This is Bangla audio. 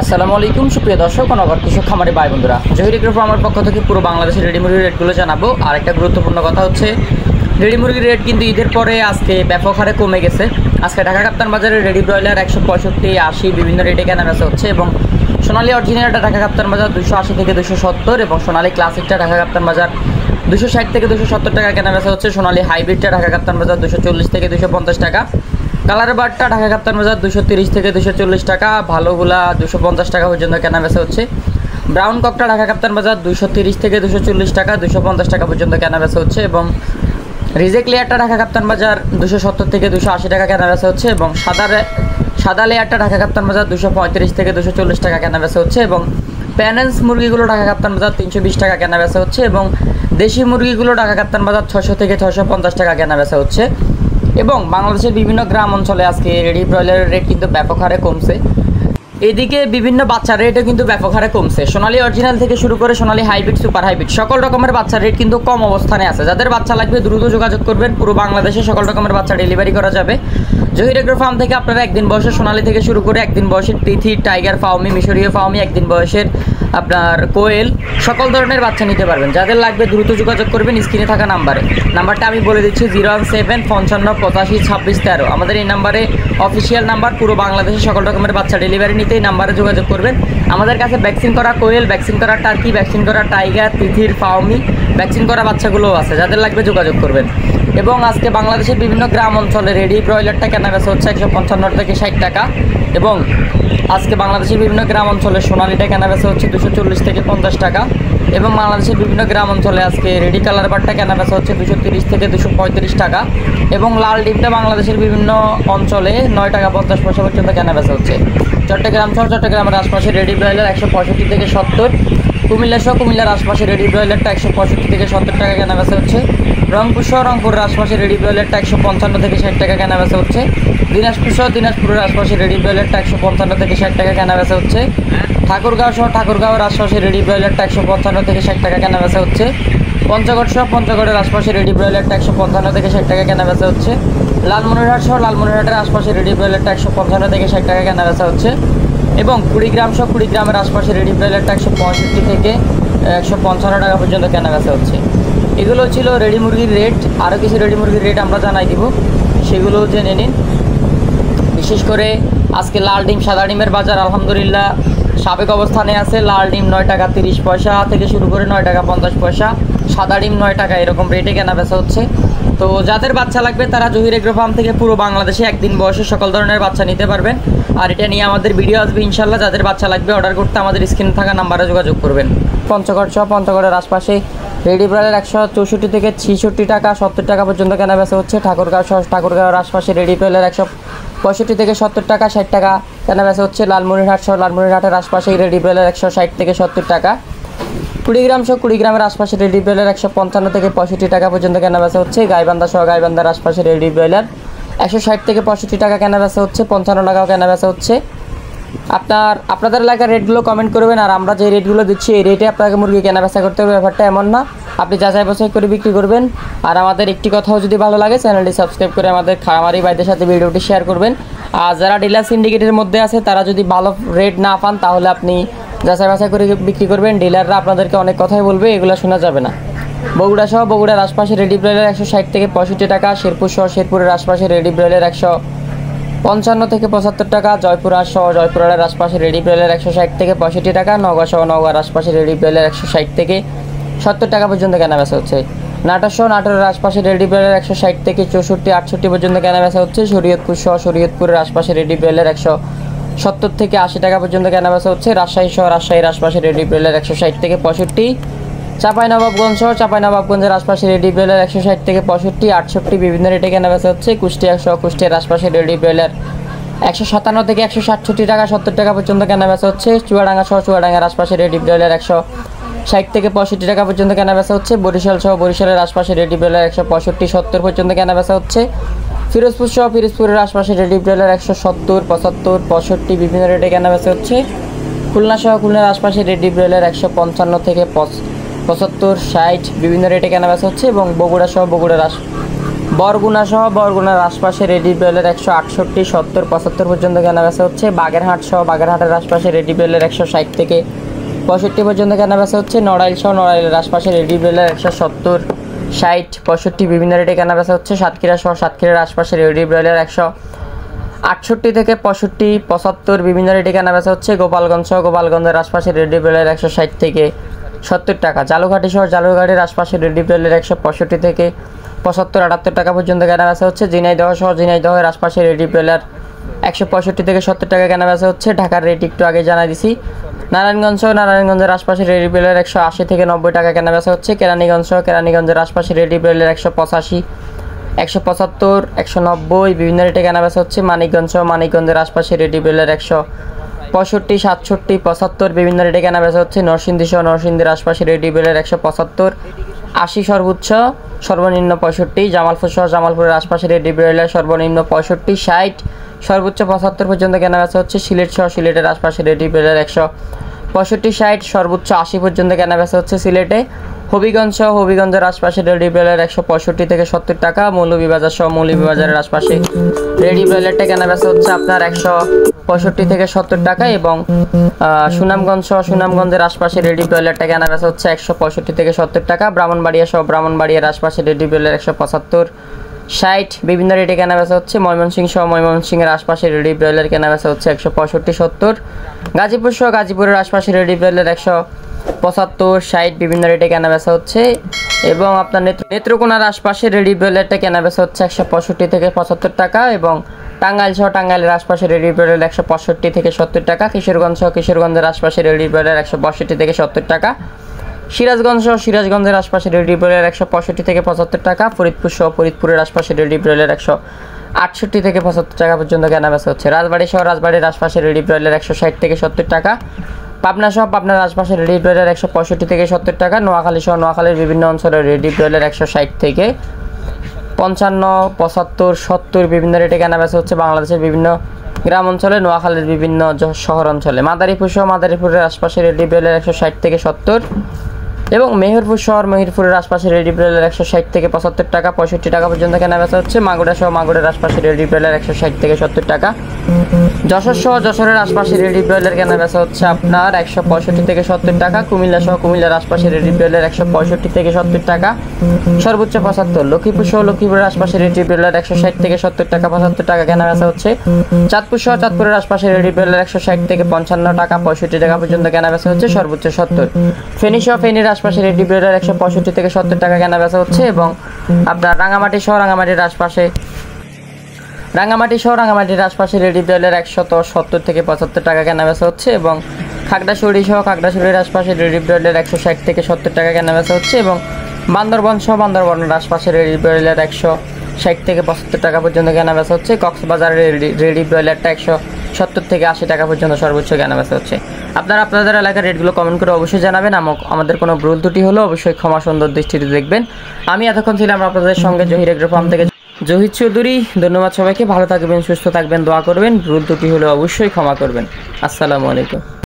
আসসালামু আলাইকুম সুপ্রিয় দর্শক ও নগর কৃষক খামারি ভাই বন্ধুরা, জহির এগ্রো ফার্মের পক্ষ থেকে পুরো বাংলাদেশের রেডি মুরগির রেটগুলো জানাবো। আর একটা গুরুত্বপূর্ণ কথা হচ্ছে, রেডি মুরগির রেট কিন্তু ঈদের পরে আজকে ব্যাপক হারে কমে গেছে। আজকে ঢাকা কাপ্তান বাজারে রেডি ব্রয়লার 165, 80 বিভিন্ন রেটে কেনাবেচা হচ্ছে এবং সোনালী অরিজিনালটা ঢাকা কাপ্তান বাজার 280 থেকে 270 এবং সোনালী ক্লাসিকটা ঢাকা কাপ্তান বাজার 260 থেকে 270 টাকা কেনাবেচা হচ্ছে। সোনালী হাইব্রিডটা ঢাকা কাপ্তান বাজার 240 থেকে 250 টাকা। কালার বারটা ঢাকা কাপ্তান বাজার 230 থেকে 240 টাকা, ভালোগুলা 250 টাকা পর্যন্ত কেনাবেচা হচ্ছে। ব্রাউন ককটা ঢাকা কাপ্তান বাজার 230 থেকে 240 টাকা, 250 টাকা পর্যন্ত কেনাবেচা হচ্ছে এবং রিজেক্ট লেয়ারটা ঢাকা কাপ্তান বাজার 270 থেকে 280 টাকা কেনাবেচা হচ্ছে এবং সাদা লেয়ারটা ঢাকা কাপ্তান বাজার 235 থেকে 240 টাকা কেনাবেচা হচ্ছে এবং প্যানেন্স মুরগিগুলো ঢাকা কাপ্তান বাজার 320 টাকা কেনাবেচা হচ্ছে এবং দেশি মুরগিগুলো ঢাকা কাপ্তান বাজার 600 থেকে 650 টাকা কেনাবেচা হচ্ছে। এবং বাংলাদেশের বিভিন্ন গ্রাম অঞ্চলে আজকে রেডি ব্রয়লারের রেট কিন্তু ব্যাপক হারে কমছে। এদিকে বিভিন্ন বাচ্চার রেটও কিন্তু ব্যাপক হারে কমছে। সোনালী অরিজিনাল থেকে শুরু করে সোনালী হাইব্রিড, সুপার হাইব্রিড সকল রকমের বাচ্চার রেট কিন্তু কম অবস্থানে আছে। যাদের বাচ্চা লাগবে দ্রুত যোগাযোগ করবেন, পুরো বাংলাদেশে সকল রকমের বাচ্চা ডেলিভারি করা যাবে। জহির এগ্রো ফার্ম থেকে আপনারা একদিন বয়সের সোনালী থেকে শুরু করে একদিন বয়সের তিথি, টাইগার ফাউমি, মিশরীয় ফাউমি, একদিন বয়সের আপনার কোয়েল সকল ধরনের বাচ্চা নিতে পারবেন। যাদের লাগবে দ্রুত যোগাযোগ করবেন স্ক্রিনে থাকা নাম্বারটা আমি বলে দিচ্ছি 017 55 85 26 13। আমাদের এই নাম্বারে অফিসিয়াল নাম্বার, পুরো বাংলাদেশে সকল রকমের বাচ্চা ডেলিভারি নিতে এই নাম্বারে যোগাযোগ করবেন। আমাদের কাছে ভ্যাকসিন করা কোয়েল, ভ্যাকসিন করা টার্কি, ভ্যাকসিন করা টাইগার, তিথির, ফাউমি, ভ্যাকসিন করা বাচ্চাগুলোও আছে। যাদের লাগবে যোগাযোগ করবেন। এবং আজকে বাংলাদেশের বিভিন্ন গ্রাম অঞ্চলে রেডি ব্রয়লারটা কেনাবেচা হচ্ছে 155 থেকে 60 টাকা এবং আজকে বাংলাদেশের বিভিন্ন গ্রাম অঞ্চলে সোনালীটা কেনাবেচা হচ্ছে 240 থেকে 50 টাকা এবং বাংলাদেশের বিভিন্ন গ্রাম অঞ্চলে আজকে রেডি কালার বারটা কেনাবেচা হচ্ছে 230 থেকে 235 টাকা এবং লাল ডিমটা বাংলাদেশের বিভিন্ন অঞ্চলে 9 টাকা 50 পয়সা পর্যন্ত কেনাবেচা হচ্ছে। চট্টগ্রাম সহ চট্টগ্রামের আশপাশে রেডি ব্রয়লার 165 থেকে 70, কুমিল্লা সহ কুমিল্লার আশপাশে রেডি ব্রয়লারটা 165 থেকে 70 টাকা কেনাবেচা হচ্ছে। রংপুর সহ রংপুরের আশপাশে রেডি ব্রয়লারটা 155 থেকে 60 টাকা কেনাবেচা হচ্ছে। দিনাজপুর সহ দিনাজপুরের আশপাশে রেডি ব্রয়লারটা 155 থেকে 60 টাকা কেনাবেচা হচ্ছে। ঠাকুরগাঁও সহ ঠাকুরগাঁওয়ের আশপাশে রেডি ব্রয়লারটা 155 থেকে 60 টাকা কেনাবেচা হচ্ছে। পঞ্চগড় সহ পঞ্চগড়ের আশপাশে রেডি ব্রয়লারটা 155 থেকে 60 টাকা কেনাবেচা হচ্ছে। লালমনিরহাট সহ লালমনিরহাটের আশপাশে রেডি ব্রয়লারটা 155 থেকে 60 টাকা কেনাবেচা হচ্ছে এবং কুড়িগ্রাম সহ কুড়িগ্রামের আশপাশে রেডি ব্রয়লারটা 165 থেকে 155 টাকা পর্যন্ত কেনাবেচা হচ্ছে। এগুলো ছিল রেডি মুরগির রেট। আরও কিছু রেডি মুরগির রেট আমরা জানাই দিব, সেগুলো জেনে নিন। বিশেষ করে আজকে লাল ডিম, সাদা ডিমের বাজার আলহামদুলিল্লাহ সাবেক অবস্থানে আছে। লাল ডিম 9 টাকা 30 পয়সা থেকে শুরু করে 9 টাকা 50 পয়সা, সাদা ডিম 9 টাকা, এরকম রেটে কেনাবেচা হচ্ছে। তো যাদের বাচ্চা লাগবে তারা জহির এগ্রো ফার্ম থেকে পুরো বাংলাদেশে একদিন বয়সে সকল ধরনের বাচ্চা নিতে পারবেন। আর এটা নিয়ে আমাদের ভিডিও আসবে ইনশাল্লাহ। যাদের বাচ্চা লাগবে অর্ডার করতে আমাদের স্ক্রিনে থাকা নাম্বারে যোগাযোগ করবেন। পঞ্চগড় সহ পঞ্চগড়ের আশপাশে রেডি ব্রয়লার 164 থেকে 66 টাকা 70 টাকা পর্যন্ত কেনাবেচা হচ্ছে। ঠাকুরগাঁও সহ ঠাকুরগাঁওয়ের আশপাশে রেডি ব্রয়লার 165 থেকে 70 টাকা 60 টাকা কেনাবেচা হচ্ছে। লালমনিরহাট সহ লালমনিরহাটের আশপাশে রেডি ব্রয়লার 160 থেকে 70 টাকা। কুড়িগ্রাম সহ কুড়িগ্রামের আশপাশে রেডি ব্রয়লার 155 থেকে 65 টাকা পর্যন্ত কেনাবেচা হচ্ছে। গাইবান্ধা সহ গাইবান্ধার আশপাশে রেডি ব্রয়লার 160 থেকে 65 টাকা কেনাবেচা হচ্ছে, 55 টাকাও কেনাবেচা হচ্ছে। আপনাদের এলাকার রেটগুলো কমেন্ট করবেন। আর আমরা যে রেটগুলো দিচ্ছি এই রেটে আপনাকে মুরগি কেনাবেচা করতে হবে, ব্যাপারটা এমন না। আপনি যাচাই বাছাই করে বিক্রি করবেন। আর আমাদের একটি কথাও যদি ভালো লাগে চ্যানেলটি সাবস্ক্রাইব করে আমাদের খামারি ভাইদের সাথে ভিডিওটি শেয়ার করবেন। আর যারা ডিলার সিন্ডিকেটের মধ্যে আছে তারা যদি ভালো রেট না পান তাহলে আপনি যাচাই বাছাই করে বিক্রি করবেন। ডিলাররা আপনাদেরকে অনেক কথাই বলবে, এগুলো শোনা যাবে না। বগুড়া সহ বগুড়ার আশপাশে রেডি ব্রয়লার 160 থেকে 65 টাকা। শেরপুর সহ শেরপুরের আশপাশে রেডি ব্রয়লার 155 থেকে 75 টাকা। জয়পুরহাট সহ জয়পুরহাটের আশপাশে রেডি ব্রয়লার 160 থেকে 65 টাকা। নওগাঁ সহ নওগাঁর আশপাশে রেডি ব্রয়লার 160 থেকে 70 টাকা পর্যন্ত কেনাবেচা হচ্ছে। নাটোর সহ নাটোরের আশপাশে রেডি ব্রয়লার 160 থেকে 64 68 পর্যন্ত কেনাবেচা হচ্ছে। শরীয়তপুর সহ শরীয়তপুরের আশপাশে রেডি ব্রয়লার 170 থেকে 80 টাকা পর্যন্ত কেনাবেচা হচ্ছে। রাজশাহী সহ রাজশাহীর আশপাশে রেডি ব্রয়লার 160 থেকে 65। চাঁপাইনবাবগঞ্জ সহ চাঁপাইনবাবগঞ্জের আশপাশে রেডি ব্রয়লার 160 থেকে 65 68 বিভিন্ন রেটে কেনাবেচা হচ্ছে। কুষ্টিয়া সহ কুষ্টিয়ার আশপাশে রেডি ব্রয়লার 157 থেকে 167 টাকা 70 টাকা পর্যন্ত কেনাবেচা হচ্ছে। চুয়াডাঙ্গা সহ চুয়াডাঙ্গার আশপাশে রেডি ব্রয়লার 160 থেকে 65 টাকা পর্যন্ত কেনাবেচা হচ্ছে। বরিশাল সহ বরিশালের আশপাশে রেডি ব্রয়লার 165 70 পর্যন্ত কেনাবেচা হচ্ছে। ফিরোজপুর সহ ফিরোজপুরের আশপাশে রেডি ব্রয়লার 170 75 65 বিভিন্ন রেটে কেনাবেচা হচ্ছে। খুলনা সহ খুলনার আশপাশে রেডি ব্রয়লার 155 থেকে 75 60 বিভিন্ন রেটে কেনাবেচা হচ্ছে এবং বগুড়া সহ বরগুনা সহ বরগুনার আশপাশে রেডি ব্রয়লার 168, 70, 75 পর্যন্ত কেনাবেচা হচ্ছে। বাগেরহাট সহ বাগেরহাটের আশপাশে রেডি ব্রয়লার 160 থেকে 65 পর্যন্ত কেনাবেচা হচ্ছে। নড়াইল সহ নড়াইলের আশপাশে রেডি ব্রয়লার 170, 60, 65 বিভিন্ন রেটে কেনাবেচা হচ্ছে। সাতক্ষীরা সহ সাতক্ষীরার আশপাশে রেডি ব্রয়লার 168 থেকে 65, 75 বিভিন্ন রেটে কেনাবেচা হচ্ছে। গোপালগঞ্জ সহ গোপালগঞ্জের আশপাশে রেডি ব্রয়লার 160 থেকে 70 টাকা। জালুঘাটি সহ জালুঘাটির আশপাশে রেডি ব্রয়লার 165 থেকে 75, 78 টাকা পর্যন্ত কেনাবেচা হচ্ছে। ঝিনাইদহ সহ ঝিনাইদহের আশপাশে রেডি ব্রয়লার 165 থেকে 70 টাকা কেনাবেচা হচ্ছে। ঢাকার রেট একটু আগে জানাই দিছি। নারায়ণগঞ্জ সহ নারায়ণগঞ্জের আশপাশে রেডি ব্রয়লার 180 থেকে 90 টাকা কেনাবেচা হচ্ছে। কেরানীগঞ্জ সহ কেরানীগঞ্জের আশপাশে রেডি ব্রয়লার 185, 175, 190 বিভিন্ন রেটে কেনাবেচা হচ্ছে। মানিকগঞ্জ সহ মানিকগঞ্জের আশপাশে রেডি ব্রয়লার 165, 67, 75 বিভিন্ন রেটে কেনাবেচা হচ্ছে। নরসিংদী সহ নরসিংদীর আশপাশে রেডি ব্রয়লার 175, 80 সর্বোচ্চ, সর্বনিম্ন 65। জামালপুর সহ জামালপুরের আশপাশে রেডি ব্রয়লার সর্বনিম্ন 65, 60, সর্বোচ্চ 75 পর্যন্ত কেনাবেচা হচ্ছে। সিলেট সহ সিলেটের আশপাশে রেডি ব্রয়লার 165, 60, সর্বোচ্চ 80 পর্যন্ত কেনাবেচা হচ্ছে সিলেটে। হবিগঞ্জ সহ হবিগঞ্জের আশপাশে রেডি ব্রয়লার 165 থেকে 70 টাকা। মৌলভীবাজার সহ মৌলভীবাজারের আশপাশে রেডি ব্রয়লারটা কেনাবেচা হচ্ছে আপনার 165 থেকে 70 টাকা। এবং সুনামগঞ্জ সহ সুনামগঞ্জের আশপাশে রেডি ব্রয়লারটা কেনাবেচা হচ্ছে 165 থেকে 70 টাকা। ব্রাহ্মণবাড়িয়া সহ ব্রাহ্মণবাড়িয়ার আশপাশে রেডি ব্রয়লার 175, 60 বিভিন্ন রেটে কেনাবেচা হচ্ছে। ময়মনসিংহ সহ ময়মনসিংহের আশপাশে রেডি ব্রয়লার কেনাবেচা হচ্ছে 165, 70। গাজীপুর সহ গাজীপুরের আশপাশে রেডি ব্রয়লার 175, 60 বিভিন্ন রেটে কেনাবেচা হচ্ছে। এবং আপনার নেত্রকোনার আশপাশে রেডি ব্রয়লারটা কেনাবেচা হচ্ছে 165 থেকে 75 টাকা। এবং টাঙ্গাইল সহ টাঙ্গাইলের আশপাশে রেডি ব্রয়লার 165 থেকে 70 টাকা। কিশোরগঞ্জ সহ কিশোরগঞ্জের আশপাশে রেডি ব্রয়লার 162 থেকে 70 টাকা। সিরাজগঞ্জ সহ সিরাজগঞ্জের আশপাশে রেডি ব্রয়লার 165 থেকে 75 টাকা। ফরিদপুর সহ ফরিদপুরের আশপাশে রেডি ব্রয়লার 168 থেকে 75 টাকা পর্যন্ত কেনাবেচা হচ্ছে। রাজবাড়ী সহ রাজবাড়ির আশপাশে রেডি ব্রয়লার 160 থেকে 70 টাকা। পাবনা সহ পাবনার আশপাশে রেডি ব্রয়লার 165 থেকে 70 টাকা। নোয়াখালী সহ নোয়াখালীর বিভিন্ন অঞ্চলে রেডি ব্রয়লার 160 থেকে 55, 75, 70 বিভিন্ন রেটে কেনাবেচা হচ্ছে বাংলাদেশের বিভিন্ন গ্রাম অঞ্চলে, নোয়াখালীর বিভিন্ন শহর অঞ্চলে। মাদারীপুর সহ মাদারীপুরের আশপাশে রেডি ব্রয়লার 160 থেকে 70। এবং মেহেরপুর শহর মেহেরপুরের আশপাশে রেডি ব্রয়লার 160 থেকে 75 টাকা, 65 টাকা পর্যন্ত কেনাবেচা হচ্ছে। মাগুরা সহ মাগুরের আশপাশে রেডি ব্রয়লার 160 থেকে 70 টাকা। যশোর সহ যশোরের আশপাশে রেডি ব্রয়লার কেনাবেচা হচ্ছে আপনার 165 থেকে 70 টাকা। কুমিল্লা সহ কুমিল্লার আশপাশে রেডি ব্রয়লার 165 থেকে 70 টাকা, সর্বোচ্চ 75। লক্ষ্মীপুর সহ লক্ষ্মীপুরের আশপাশে রেডি ব্রয়লার 160 থেকে 70 টাকা, 75 টাকা কেনাবেচা হচ্ছে। চাঁদপুর সহ চাঁদপুরের আশপাশে রেডি ব্রয়লার 160 থেকে 55 টাকা, 65 টাকা পর্যন্ত কেনাবেচা হচ্ছে, সর্বোচ্চ 70। ফেনী সহ ফেনীর আশপাশে রেডি ব্রয়লার 165 থেকে 70 টাকা কেনাবেচা হচ্ছে। এবং আপনার রাঙামাটি সহ রাঙামাটির আশপাশে রাঙামাটির আশপাশে রেডি ব্রয়লার 170 থেকে 75 টাকা কেনাবেচা হচ্ছে। এবং খাগড়াছড়ি সহ খাগড়াছড়ির আশপাশে রেডি ব্রয়লার 160 থেকে 70 টাকা কেনাবেচা হচ্ছে। এবং বান্দরবন সহ বান্দরবনের আশপাশে রেডি ব্রয়লার 160 থেকে 75 টাকা পর্যন্ত কেনাবেচা হচ্ছে। কক্সবাজারের রেডি ব্রয়লারটা 170 থেকে 80 টাকা পর্যন্ত সর্বোচ্চ কেনাবেচা হচ্ছে। আপনারা আপনাদের এলাকার রেটগুলো কমেন্ট করে অবশ্যই জানাবেন। আমাদের কোনো ভুল ত্রুটি হলো অবশ্যই ক্ষমা সুন্দর দৃষ্টিতে দেখবেন। আমি এতক্ষণ ছিলাম আপনাদের সঙ্গে জহির এগ্রো ফার্ম থেকে জহির চৌধুরী। ধন্যবাদ সবাইকে, ভালো থাকবেন, সুস্থ থাকবেন, দোয়া করবেন। ভুল ত্রুটি হলে অবশ্যই ক্ষমা করবেন। আসসালামু আলাইকুম।